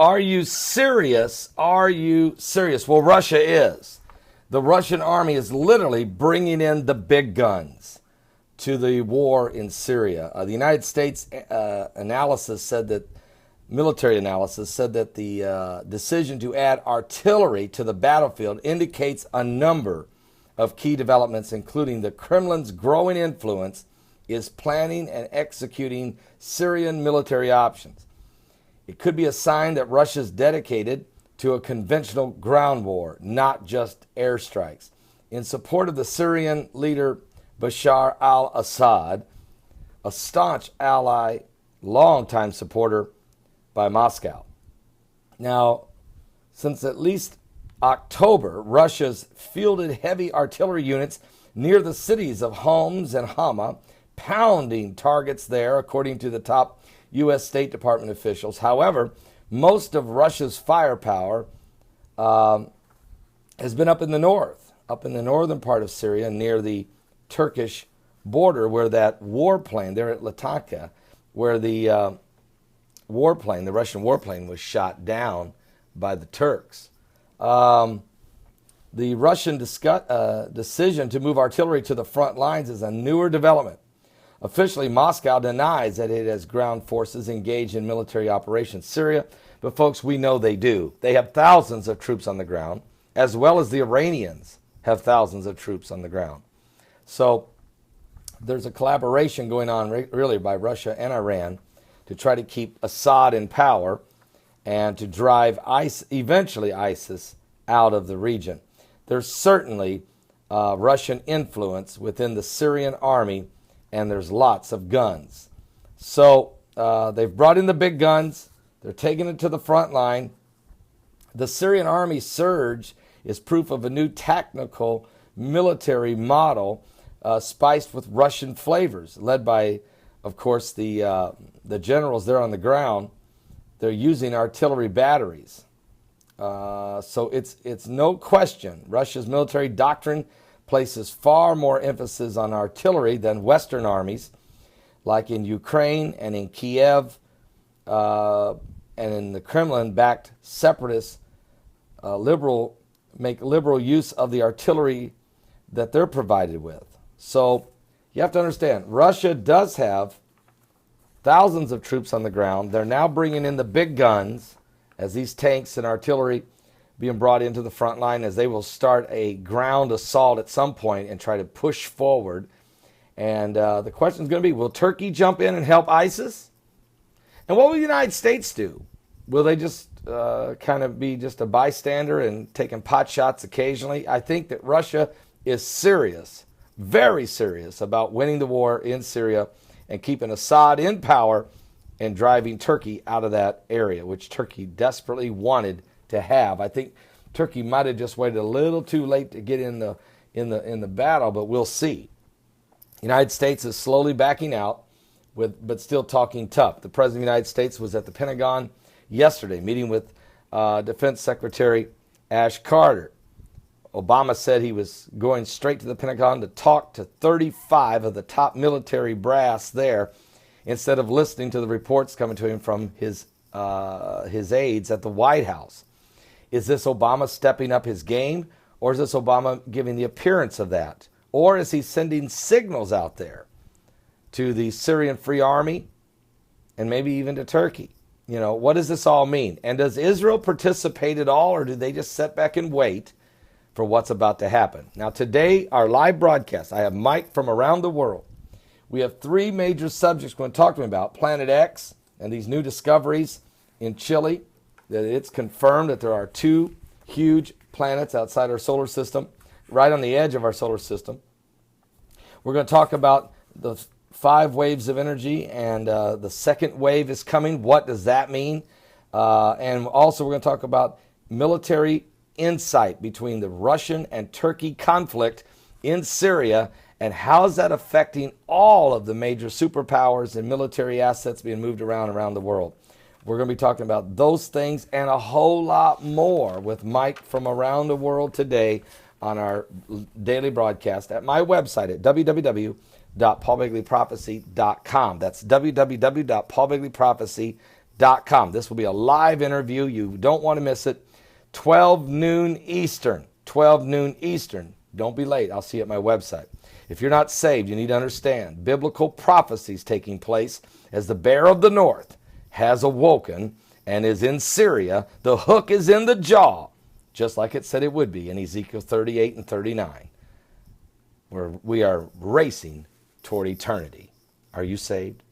are you serious? Are you serious? Well, Russia is. The Russian army is literally bringing in the big guns to the war in Syria. The United States military analysis said that the decision to add artillery to the battlefield indicates a number of key developments, including the Kremlin's growing influence is planning and executing Syrian military options. It could be a sign that Russia's dedicated to a conventional ground war, not just airstrikes. In support of the Syrian leader Bashar al-Assad, a staunch ally, longtime supporter by Moscow. Now, since at least October, Russia's fielded heavy artillery units near the cities of Homs and Hama, pounding targets there, according to the top U.S. State Department officials. However, most of Russia's firepower has been up in the northern part of Syria, near the Turkish border, where that warplane, there at Latakia, where the Russian warplane was shot down by the Turks. The Russian decision to move artillery to the front lines is a newer development. Officially, Moscow denies that it has ground forces engaged in military operations in Syria, but folks, we know they do. They have thousands of troops on the ground, as well as the Iranians have thousands of troops on the ground. So there's a collaboration going on really by Russia and Iran to try to keep Assad in power and to drive eventually ISIS out of the region. There's certainly Russian influence within the Syrian army, and there's lots of guns. So they've brought in the big guns. They're taking it to the front line. The Syrian army surge is proof of a new tactical military model spiced with Russian flavors, led by, of course, the generals there on the ground. They're using artillery batteries. So it's no question Russia's military doctrine places far more emphasis on artillery than Western armies, like in Ukraine and in Kiev and in the Kremlin-backed separatists. Make liberal use of the artillery that they're provided with. So you have to understand, Russia does have thousands of troops on the ground. They're now bringing in the big guns as these tanks and artillery being brought into the front line, as they will start a ground assault at some point and try to push forward. And the question is going to be, will Turkey jump in and help ISIS? And what will the United States do? Will they just kind of be just a bystander and taking pot shots occasionally? I think that Russia is serious, very serious, about winning the war in Syria and keeping Assad in power and driving Turkey out of that area, which Turkey desperately wanted to have. I think Turkey might have just waited a little too late to get in the battle, but we'll see. The United States is slowly backing out, but still talking tough. The President of the United States was at the Pentagon yesterday, meeting with Defense Secretary Ash Carter. Obama said he was going straight to the Pentagon to talk to 35 of the top military brass there, instead of listening to the reports coming to him from his aides at the White House. Is this Obama stepping up his game, or is this Obama giving the appearance of that? Or is he sending signals out there to the Syrian Free Army and maybe even to Turkey? You know, what does this all mean? And does Israel participate at all, or do they just sit back and wait for what's about to happen? Now today, our live broadcast, I have Mike from around the world. We have three major subjects we're going to talk to him about: Planet X and these new discoveries in Chile, that it's confirmed that there are two huge planets outside our solar system, right on the edge of our solar system. We're going to talk about the 5 waves of energy, and the second wave is coming. What does that mean? And also we're going to talk about military insight between the Russian and Turkey conflict in Syria, and how is that affecting all of the major superpowers and military assets being moved around the world. We're going to be talking about those things and a whole lot more with Mike from around the world today on our daily broadcast at my website at www.paulbegleyprophecy.com. That's www.paulbegleyprophecy.com. This will be a live interview. You don't want to miss it. 12 noon Eastern. 12 noon Eastern. Don't be late. I'll see you at my website. If you're not saved, you need to understand biblical prophecies taking place as the bear of the north has awoken and is in Syria. The hook is in the jaw, just like it said it would be in Ezekiel 38 and 39, where we are racing toward eternity. Are you saved?